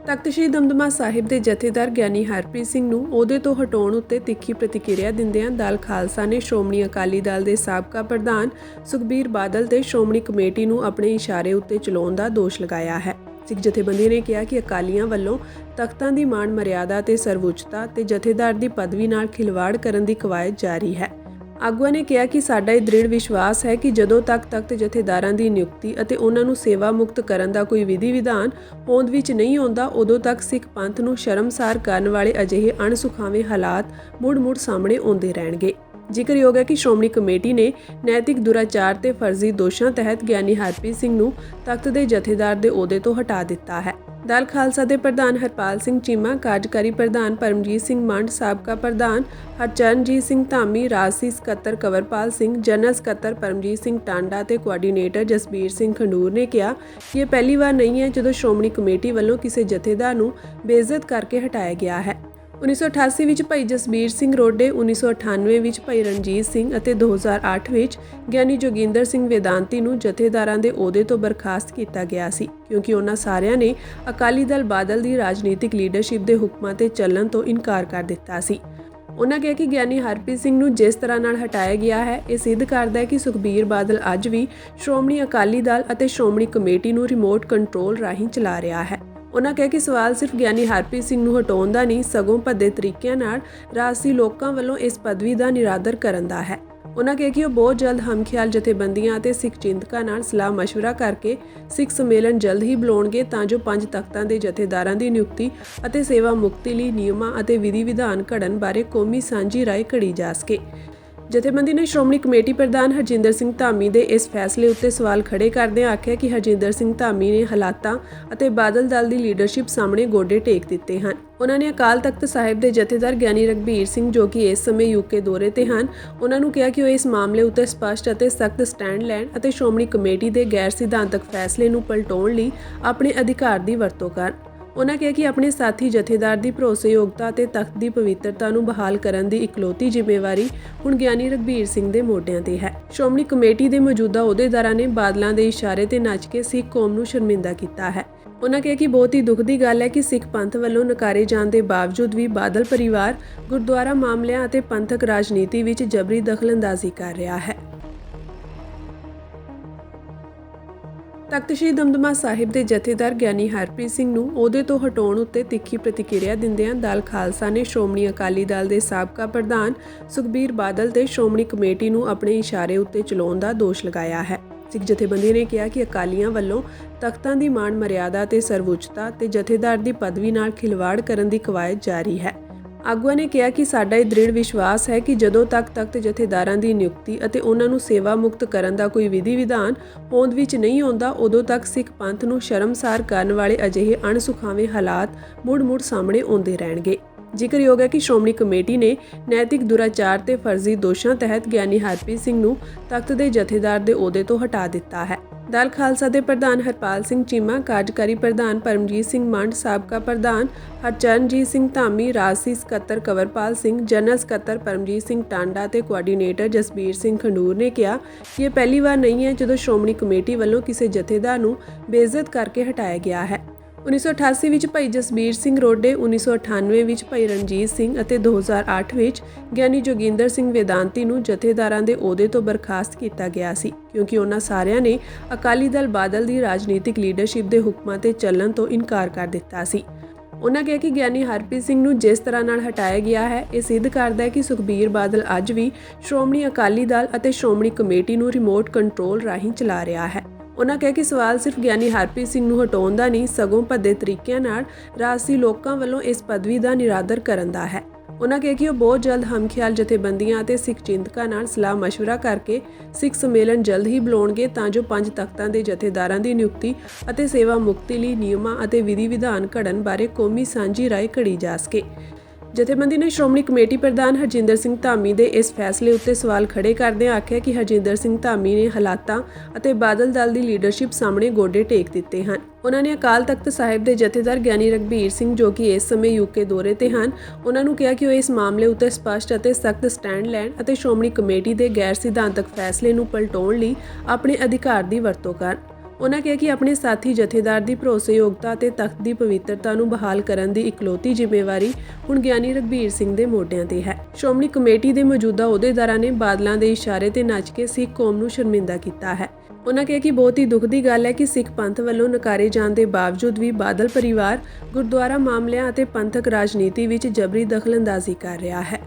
ਤਖ਼ਤ ਸ੍ਰੀ ਦਮਦਮਾ ਸਾਹਿਬ ਦੇ ਜਥੇਦਾਰ ਗਿਆਨੀ ਹਰਪ੍ਰੀਤ ਸਿੰਘ ਨੂੰ ਅਹੁਦੇ ਤੋਂ ਹਟਾਉਣ ਉੱਤੇ ਤਿੱਖੀ ਪ੍ਰਤੀਕਿਰਿਆ ਦਿੰਦਿਆਂ ਦਲ ਖਾਲਸਾ ਨੇ ਸ਼੍ਰੋਮਣੀ ਅਕਾਲੀ ਦਲ ਦੇ ਸਾਬਕਾ ਪ੍ਰਧਾਨ ਸੁਖਬੀਰ ਬਾਦਲ ਤੇ ਸ਼੍ਰੋਮਣੀ ਕਮੇਟੀ ਨੂੰ ਆਪਣੇ ਇਸ਼ਾਰੇ ਉੱਤੇ ਚਲਾਉਣ ਦਾ ਦੋਸ਼ ਲਗਾਇਆ ਹੈ। ਸਿੱਖ ਜਥੇਬੰਦੀ ਨੇ ਕਿਹਾ ਕਿ ਅਕਾਲੀਆਂ ਵੱਲੋਂ ਤਖ਼ਤਾਂ ਦੀ ਮਾਣ ਮਰਿਆਦਾ ਤੇ ਸਰਵਉੱਚਤਾ ਤੇ ਜਥੇਦਾਰ ਦੀ ਪਦਵੀ ਨਾਲ ਖਿਲਵਾੜ ਕਰਨ ਦੀ ਕਵਾਇਦ ਜਾਰੀ ਹੈ। ਆਗੂਆਂ ਨੇ ਕਿਹਾ ਕਿ ਸਾਡਾ ਇਹ ਦ੍ਰਿੜ ਵਿਸ਼ਵਾਸ ਹੈ ਕਿ ਜਦੋਂ ਤੱਕ ਤਖ਼ਤ ਜਥੇਦਾਰਾਂ ਦੀ ਨਿਯੁਕਤੀ ਅਤੇ ਉਹਨਾਂ ਨੂੰ ਸੇਵਾ ਮੁਕਤ ਕਰਨ ਦਾ ਕੋਈ ਵਿਧੀ ਵਿਧਾਨ ਹੋਂਦ ਵਿੱਚ ਨਹੀਂ ਆਉਂਦਾ, ਉਦੋਂ ਤੱਕ ਸਿੱਖ ਪੰਥ ਨੂੰ ਸ਼ਰਮਸਾਰ ਕਰਨ ਵਾਲੇ ਅਜਿਹੇ ਅਣਸੁਖਾਵੇਂ ਹਾਲਾਤ ਮੁੜ-ਮੁੜ ਸਾਹਮਣੇ ਆਉਂਦੇ ਰਹਿਣਗੇ। ਜ਼ਿਕਰਯੋਗ ਹੈ ਕਿ ਸ਼੍ਰੋਮਣੀ ਕਮੇਟੀ ਨੇ ਨੈਤਿਕ ਦੁਰਾਚਾਰ ਤੇ ਫਰਜ਼ੀ ਦੋਸ਼ਾਂ ਤਹਿਤ ਗਿਆਨੀ ਹਰਪ੍ਰੀਤ ਸਿੰਘ ਨੂੰ ਤਖ਼ਤ ਦੇ ਜਥੇਦਾਰ ਦੇ ਅਹੁਦੇ ਤੋਂ ਹਟਾ ਦਿੱਤਾ ਹੈ। ਦਲ ਖਾਲਸਾ ਦੇ ਪ੍ਰਧਾਨ ਹਰਪਾਲ ਸਿੰਘ ਚੀਮਾ, ਕਾਰਜਕਾਰੀ ਪ੍ਰਧਾਨ ਪਰਮਜੀਤ ਸਿੰਘ ਮੰਡ, ਸਾਬਕਾ ਪ੍ਰਧਾਨ ਹਰਚਰਨਜੀਤ ਸਿੰਘ ਧਾਮੀ, ਰਾਜਸੀ ਸਕੱਤਰ ਕੰਵਰਪਾਲ ਸਿੰਘ, ਜਨਰਲ ਸਕੱਤਰ ਪਰਮਜੀਤ ਸਿੰਘ ਟਾਂਡਾ ਤੇ ਕੋਆਰਡੀਨੇਟਰ ਜਸਬੀਰ ਸਿੰਘ ਖੰਡੂਰ ਨੇ ਕਿਹਾ ਕਿ ਇਹ ਪਹਿਲੀ ਵਾਰ ਨਹੀਂ ਹੈ ਜਦੋਂ ਸ਼੍ਰੋਮਣੀ ਕਮੇਟੀ ਵੱਲੋਂ ਕਿਸੇ ਜਥੇਦਾਰ ਨੂੰ ਬੇਇੱਜ਼ਤ ਕਰਕੇ ਹਟਾਇਆ ਗਿਆ ਹੈ। 1988 ਵਿੱਚ ਭਾਈ ਜਸਬੀਰ ਸਿੰਘ ਰੋਡੇ, 1998 ਵਿੱਚ ਭਾਈ ਰਣਜੀਤ ਸਿੰਘ ਅਤੇ 2008 ਵਿੱਚ ਗਿਆਨੀ ਜੋਗਿੰਦਰ ਸਿੰਘ ਵੇਦਾਂਤੀ ਨੂੰ ਜਥੇਦਾਰਾਂ ਦੇ ਅਹੁਦੇ ਤੋਂ ਬਰਖਾਸਤ ਕੀਤਾ ਗਿਆ ਸੀ, ਕਿਉਂਕਿ ਉਹਨਾਂ ਸਾਰਿਆਂ ਨੇ ਅਕਾਲੀ ਦਲ ਬਾਦਲ ਦੀ ਰਾਜਨੀਤਿਕ ਲੀਡਰਸ਼ਿਪ ਦੇ ਹੁਕਮਾਂ ਤੇ ਚੱਲਣ ਤੋਂ ਇਨਕਾਰ ਕਰ ਦਿੱਤਾ ਸੀ। ਉਹਨਾਂ ਕਿਹਾ ਕਿ ਗਿਆਨੀ ਹਰਪ੍ਰੀਤ ਸਿੰਘ ਨੂੰ ਜਿਸ ਤਰ੍ਹਾਂ ਨਾਲ ਹਟਾਇਆ ਗਿਆ ਹੈ, ਇਹ ਸਿੱਧ ਕਰਦਾ ਹੈ ਕਿ ਸੁਖਬੀਰ ਬਾਦਲ ਅੱਜ ਵੀ ਸ਼੍ਰੋਮਣੀ ਅਕਾਲੀ ਦਲ ਅਤੇ ਸ਼੍ਰੋਮਣੀ ਕਮੇਟੀ ਨੂੰ ਰਿਮੋਟ ਕੰਟਰੋਲ ਰਾਹੀਂ ਚਲਾ ਰਿਹਾ ਹੈ। ਉਹਨਾਂ ਕਿਹਾ ਕਿ ਸਵਾਲ ਸਿਰਫ ਗਿਆਨੀ ਹਰਪ੍ਰੀਤ ਸਿੰਘ ਨੂੰ ਹਟਾਉਣ ਦਾ ਨਹੀਂ, ਸਗੋਂ ਭੱਦੇ ਤਰੀਕਿਆਂ ਨਾਲ ਰਾਜਸੀ ਲੋਕਾਂ ਵੱਲੋਂ ਇਸ ਪਦਵੀ ਦਾ ਨਿਰਾਦਰ ਕਰਨ ਦਾ ਹੈ। ਉਹਨਾਂ ਕਿਹਾ ਕਿ ਉਹ ਬਹੁਤ ਜਲਦ ਹਮਖਿਆਲ ਜਥੇਬੰਦੀਆਂ ਅਤੇ ਸਿੱਖ ਚਿੰਤਕਾਂ ਨਾਲ ਸਲਾਹ ਮਸ਼ਵਰਾ ਕਰਕੇ ਸਿੱਖ ਸੰਮੇਲਨ ਜਲਦ ਹੀ ਬੁਲਾਉਣਗੇ ਤਾਂ ਜੋ 5 ਤਖ਼ਤਾਂ ਦੇ ਜਥੇਦਾਰਾਂ ਦੀ ਨਿਯੁਕਤੀ ਅਤੇ ਸੇਵਾ ਮੁਕਤੀ ਲਈ ਨਿਯਮਾਂ ਅਤੇ ਵਿਧੀ ਵਿਧਾਨ ਘੜਨ ਬਾਰੇ ਕੌਮੀ ਸਾਂਝੀ ਰਾਏ ਘੜੀ ਜਾ ਸਕੇ। ਜਥੇਬੰਦੀ ਨੇ ਸ਼੍ਰੋਮਣੀ ਕਮੇਟੀ ਪ੍ਰਧਾਨ ਹਰਜਿੰਦਰ ਸਿੰਘ ਧਾਮੀ ਦੇ ਇਸ ਫੈਸਲੇ ਉੱਤੇ ਸਵਾਲ ਖੜੇ ਕਰਦਿਆਂ ਆਖਿਆ ਕਿ ਹਰਜਿੰਦਰ ਸਿੰਘ ਧਾਮੀ ਨੇ ਹਾਲਾਤਾਂ ਅਤੇ ਬਾਦਲ ਦਲ ਦੀ ਲੀਡਰਸ਼ਿਪ ਸਾਹਮਣੇ ਗੋਡੇ ਟੇਕ ਦਿੱਤੇ ਹਨ। ਉਹਨਾਂ ਨੇ ਅਕਾਲ ਤਖ਼ਤ ਸਾਹਿਬ ਦੇ ਜਥੇਦਾਰ ਗਿਆਨੀ ਰਘਬੀਰ ਸਿੰਘ, ਜੋ ਕਿ ਇਸ ਸਮੇਂ ਯੂਕੇ ਦੌਰੇ ਤੇ ਹਨ, ਉਹਨਾਂ ਨੂੰ ਕਿਹਾ ਕਿ ਉਹ ਇਸ ਮਾਮਲੇ ਉੱਤੇ ਸਪਸ਼ਟ ਅਤੇ ਸਖਤ ਸਟੈਂਡ ਲੈਣ ਅਤੇ ਸ਼੍ਰੋਮਣੀ ਕਮੇਟੀ ਦੇ ਗੈਰ ਸਿਧਾਂਤਕ ਫੈਸਲੇ ਨੂੰ ਪਲਟਾਉਣ ਲਈ ਆਪਣੇ ਅਧਿਕਾਰ ਦੀ ਵਰਤੋਂ ਕਰਨ। ਉਹਨਾਂ ਕਿਹਾ ਕਿ ਆਪਣੇ ਸਾਥੀ ਜਥੇਦਾਰ ਦੀ ਭਰੋਸੇਯੋਗਤਾ ਅਤੇ ਤਖ਼ਤ ਦੀ ਪਵਿੱਤਰਤਾ ਨੂੰ ਬਹਾਲ ਕਰਨ ਦੀ ਇਕਲੌਤੀ ਜ਼ਿੰਮੇਵਾਰੀ ਹੁਣ ਗਿਆਨੀ ਰਘਬੀਰ ਸਿੰਘ ਦੇ ਮੋਢਿਆਂ ਤੇ ਹੈ। ਸ਼੍ਰੋਮਣੀ ਕਮੇਟੀ ਦੇ ਮੌਜੂਦਾ ਅਹੁਦੇਦਾਰਾਂ ਨੇ ਬਾਦਲਾਂ ਦੇ ਇਸ਼ਾਰੇ ਤੇ ਨੱਚ ਕੇ ਸਿੱਖ ਕੌਮ ਨੂੰ ਸ਼ਰਮਿੰਦਾ ਕੀਤਾ ਹੈ। ਉਹਨਾਂ ਕਿਹਾ ਕਿ ਬਹੁਤ ਹੀ ਦੁੱਖ ਦੀ ਗੱਲ ਹੈ ਕਿ ਸਿੱਖ ਪੰਥ ਵੱਲੋਂ ਨਕਾਰੇ ਜਾਣ ਦੇ ਬਾਵਜੂਦ ਵੀ ਬਾਦਲ ਪਰਿਵਾਰ ਗੁਰਦੁਆਰਾ ਮਾਮਲਿਆਂ ਅਤੇ ਪੰਥਕ ਰਾਜਨੀਤੀ ਵਿੱਚ ਜਬਰੀ ਦਖਲਅੰਦਾਜ਼ੀ ਕਰ ਰਿਹਾ ਹੈ। ਤਖ਼ਤ ਸ੍ਰੀ ਦਮਦਮਾ ਸਾਹਿਬ ਦੇ ਜਥੇਦਾਰ ਗਿਆਨੀ ਹਰਪ੍ਰੀਤ ਸਿੰਘ ਨੂੰ ਅਹੁਦੇ ਤੋਂ ਹਟਾਉਣ ਉੱਤੇ ਤਿੱਖੀ ਪ੍ਰਤੀਕਿਰਿਆ ਦਿੰਦਿਆਂ ਦਲ ਖਾਲਸਾ ਨੇ ਸ਼੍ਰੋਮਣੀ ਅਕਾਲੀ ਦਲ ਦੇ ਸਾਬਕਾ ਪ੍ਰਧਾਨ ਸੁਖਬੀਰ ਬਾਦਲ ਤੇ ਸ਼੍ਰੋਮਣੀ ਕਮੇਟੀ ਨੂੰ ਆਪਣੇ ਇਸ਼ਾਰੇ ਉੱਤੇ ਚਲਾਉਣ ਦਾ ਦੋਸ਼ ਲਗਾਇਆ ਹੈ। ਸਿੱਖ ਜਥੇਬੰਦੀ ਨੇ ਕਿਹਾ ਕਿ ਅਕਾਲੀਆਂ ਵੱਲੋਂ ਤਖ਼ਤਾਂ ਦੀ ਮਾਣ ਮਰਿਆਦਾ ਤੇ ਸਰਵਉੱਚਤਾ ਤੇ ਜਥੇਦਾਰ ਦੀ ਪਦਵੀ ਨਾਲ ਖਿਲਵਾੜ ਕਰਨ ਦੀ ਕਵਾਇਦ ਜਾਰੀ ਹੈ। ਆਗੂਆਂ ਨੇ ਕਿਹਾ ਕਿ ਸਾਡਾ ਇਹ ਦ੍ਰਿੜ ਵਿਸ਼ਵਾਸ ਹੈ ਕਿ ਜਦੋਂ ਤੱਕ ਤਖ਼ਤ ਜਥੇਦਾਰਾਂ ਦੀ ਨਿਯੁਕਤੀ ਅਤੇ ਉਹਨਾਂ ਨੂੰ ਸੇਵਾ ਮੁਕਤ ਕਰਨ ਦਾ ਕੋਈ ਵਿਧੀ ਵਿਧਾਨ ਹੋਂਦ ਵਿੱਚ ਨਹੀਂ ਆਉਂਦਾ, ਉਦੋਂ ਤੱਕ ਸਿੱਖ ਪੰਥ ਨੂੰ ਸ਼ਰਮਸਾਰ ਕਰਨ ਵਾਲੇ ਅਜਿਹੇ ਅਣਸੁਖਾਵੇਂ ਹਾਲਾਤ ਮੁੜ-ਮੁੜ ਸਾਹਮਣੇ ਆਉਂਦੇ ਰਹਿਣਗੇ। ਜ਼ਿਕਰਯੋਗ ਹੈ ਕਿ ਸ਼੍ਰੋਮਣੀ ਕਮੇਟੀ ਨੇ ਨੈਤਿਕ ਦੁਰਾਚਾਰ ਤੇ ਫਰਜ਼ੀ ਦੋਸ਼ਾਂ ਤਹਿਤ ਗਿਆਨੀ ਹਰਪ੍ਰੀਤ ਸਿੰਘ ਨੂੰ ਤਖ਼ਤ ਦੇ ਜਥੇਦਾਰ ਦੇ ਅਹੁਦੇ ਤੋਂ ਹਟਾ ਦਿੱਤਾ ਹੈ। ਦਲ ਖਾਲਸਾ ਦੇ ਪ੍ਰਧਾਨ ਹਰਪਾਲ ਸਿੰਘ ਚੀਮਾ, ਕਾਰਜਕਾਰੀ ਪ੍ਰਧਾਨ ਪਰਮਜੀਤ ਸਿੰਘ ਮੰਡ, ਸਾਬਕਾ ਪ੍ਰਧਾਨ ਹਰਚਰਨਜੀਤ ਸਿੰਘ ਧਾਮੀ, ਰਾਜਸੀ ਸਕੱਤਰ ਕੰਵਰਪਾਲ ਸਿੰਘ, ਜਨਰਲ ਸਕੱਤਰ ਪਰਮਜੀਤ ਸਿੰਘ ਟਾਂਡਾ ਤੇ ਕੋਆਰਡੀਨੇਟਰ ਜਸਬੀਰ ਸਿੰਘ ਖੰਡੂਰ ਨੇ ਕਿਹਾ ਕਿ ਇਹ ਪਹਿਲੀ ਵਾਰ ਨਹੀਂ ਹੈ ਜਦੋਂ ਸ਼੍ਰੋਮਣੀ ਕਮੇਟੀ ਵੱਲੋਂ ਕਿਸੇ ਜਥੇਦਾਰ ਨੂੰ ਬੇਇੱਜ਼ਤ ਕਰਕੇ ਹਟਾਇਆ ਗਿਆ ਹੈ। 1988 ਵਿੱਚ ਭਾਈ ਜਸਬੀਰ ਸਿੰਘ ਰੋਡੇ, 1998 ਵਿੱਚ ਭਾਈ ਰਣਜੀਤ ਸਿੰਘ ਅਤੇ 2008 ਵਿੱਚ ਗਿਆਨੀ ਜੋਗਿੰਦਰ ਸਿੰਘ ਵੇਦਾਂਤੀ ਨੂੰ ਜਥੇਦਾਰਾਂ ਦੇ ਅਹੁਦੇ ਤੋਂ ਬਰਖਾਸਤ ਕੀਤਾ ਗਿਆ ਸੀ, ਕਿਉਂਕਿ ਉਹਨਾਂ ਸਾਰਿਆਂ ਨੇ ਅਕਾਲੀ ਦਲ ਬਾਦਲ ਦੀ ਰਾਜਨੀਤਿਕ ਲੀਡਰਸ਼ਿਪ ਦੇ ਹੁਕਮਾਂ ਤੇ ਚੱਲਣ ਤੋਂ ਇਨਕਾਰ ਕਰ ਦਿੱਤਾ ਸੀ। ਉਹਨਾਂ ਕਿਹਾ ਕਿ ਗਿਆਨੀ ਹਰਪ੍ਰੀਤ ਸਿੰਘ ਨੂੰ ਜਿਸ ਤਰ੍ਹਾਂ ਨਾਲ ਹਟਾਇਆ ਗਿਆ ਹੈ, ਇਹ ਸਿੱਧ ਕਰਦਾ ਹੈ ਕਿ ਸੁਖਬੀਰ ਬਾਦਲ ਅੱਜ ਵੀ ਸ਼੍ਰੋਮਣੀ ਅਕਾਲੀ ਦਲ ਅਤੇ ਸ਼੍ਰੋਮਣੀ ਕਮੇਟੀ ਨੂੰ ਰਿਮੋਟ ਕੰਟਰੋਲ ਰਾਹੀਂ ਚਲਾ ਰਿਹਾ ਹੈ। ਉਹਨਾਂ ਕਿਹਾ ਕਿ ਸਵਾਲ ਸਿਰਫ ਗਿਆਨੀ ਹਰਪ੍ਰੀਤ ਸਿੰਘ ਨੂੰ ਹਟਾਉਣ ਦਾ ਨਹੀਂ, ਸਗੋਂ ਭੱਦੇ ਤਰੀਕਿਆਂ ਨਾਲ ਰਾਜਸੀ ਲੋਕਾਂ ਵੱਲੋਂ ਇਸ ਪਦਵੀ ਦਾ ਨਿਰਾਦਰ ਕਰਨ ਦਾ ਹੈ। ਉਹਨਾਂ ਕਿਹਾ ਕਿ ਉਹ ਬਹੁਤ ਜਲਦ ਹਮਖਿਆਲ ਜਥੇਬੰਦੀਆਂ ਅਤੇ ਸਿੱਖ ਚਿੰਤਕਾਂ ਨਾਲ ਸਲਾਹ ਮਸ਼ਵਰਾ ਕਰਕੇ ਸਿੱਖ ਸੰਮੇਲਨ ਜਲਦ ਹੀ ਬੁਲਾਉਣਗੇ ਤਾਂ ਜੋ 5 ਤਖ਼ਤਾਂ ਦੇ ਜਥੇਦਾਰਾਂ ਦੀ ਨਿਯੁਕਤੀ ਅਤੇ ਸੇਵਾ ਮੁਕਤੀ ਲਈ ਨਿਯਮਾਂ ਅਤੇ ਵਿਧੀ ਵਿਧਾਨ ਘੜਨ ਬਾਰੇ ਕੌਮੀ ਸਾਂਝੀ ਰਾਏ ਘੜੀ ਜਾ ਸਕੇ। ਜਥੇਬੰਦੀ ਨੇ ਸ਼੍ਰੋਮਣੀ ਕਮੇਟੀ ਪ੍ਰਧਾਨ ਹਰਜਿੰਦਰ ਸਿੰਘ ਧਾਮੀ ਦੇ ਇਸ ਫੈਸਲੇ ਉੱਤੇ ਸਵਾਲ ਖੜੇ ਕਰਦਿਆਂ ਆਖਿਆ ਕਿ ਹਰਜਿੰਦਰ ਸਿੰਘ ਧਾਮੀ ਨੇ ਹਾਲਾਤਾਂ ਅਤੇ ਬਾਦਲ ਦਲ ਦੀ ਲੀਡਰਸ਼ਿਪ ਸਾਹਮਣੇ ਗੋਡੇ ਟੇਕ ਦਿੱਤੇ ਹਨ। ਉਹਨਾਂ ਨੇ ਅਕਾਲ ਤਖ਼ਤ ਸਾਹਿਬ ਦੇ ਜਥੇਦਾਰ ਗਿਆਨੀ ਰਘਬੀਰ ਸਿੰਘ, ਜੋ ਕਿ ਇਸ ਸਮੇਂ ਯੂਕੇ ਦੌਰੇ ਤੇ ਹਨ, ਉਹਨਾਂ ਨੂੰ ਕਿਹਾ ਕਿ ਉਹ ਇਸ ਮਾਮਲੇ ਉੱਤੇ ਸਪਸ਼ਟ ਅਤੇ ਸਖਤ ਸਟੈਂਡ ਲੈਣ ਅਤੇ ਸ਼੍ਰੋਮਣੀ ਕਮੇਟੀ ਦੇ ਗੈਰ ਸਿਧਾਂਤਕ ਫੈਸਲੇ ਨੂੰ ਪਲਟਾਉਣ ਲਈ ਆਪਣੇ ਅਧਿਕਾਰ ਦੀ ਵਰਤੋਂ ਕਰਨ। ਉਨ੍ਹਾਂ ਕਿਹਾ ਕਿ ਆਪਣੇ ਸਾਥੀ ਜਥੇਦਾਰ ਦੀ ਭਰੋਸੇਯੋਗਤਾ ਅਤੇ ਤਖਤ ਦੀ ਪਵਿੱਤਰਤਾ ਨੂੰ ਬਹਾਲ ਕਰਨ ਦੀ ਇਕਲੌਤੀ ਜ਼ਿੰਮੇਵਾਰੀ ਹੁਣ ਗਿਆਨੀ ਰਘਬੀਰ ਸਿੰਘ ਦੇ ਮੋਢਿਆਂ ਤੇ ਹੈ। ਸ਼੍ਰੋਮਣੀ ਕਮੇਟੀ ਦੇ ਮੌਜੂਦਾ ਅਹੁਦੇਦਾਰਾਂ ਨੇ ਬਾਦਲਾਂ ਦੇ ਇਸ਼ਾਰੇ ਤੇ ਨੱਚ ਕੇ ਸਿੱਖ ਕੌਮ ਨੂੰ ਸ਼ਰਮਿੰਦਾ ਕੀਤਾ ਹੈ। ਉਨ੍ਹਾਂ ਕਿਹਾ ਕਿ ਬਹੁਤ ਹੀ ਦੁੱਖ ਦੀ ਗੱਲ ਹੈ ਕਿ ਸਿੱਖ ਪੰਥ ਵੱਲੋਂ ਨਕਾਰੇ ਜਾਣ ਦੇ ਬਾਵਜੂਦ ਵੀ ਬਾਦਲ ਪਰਿਵਾਰ ਗੁਰਦੁਆਰਾ ਮਾਮਲਿਆਂ ਅਤੇ ਪੰਥਕ ਰਾਜਨੀਤੀ ਵਿੱਚ ਜਬਰੀ ਦਖਲਅੰਦਾਜ਼ੀ ਕਰ ਰਿਹਾ ਹੈ।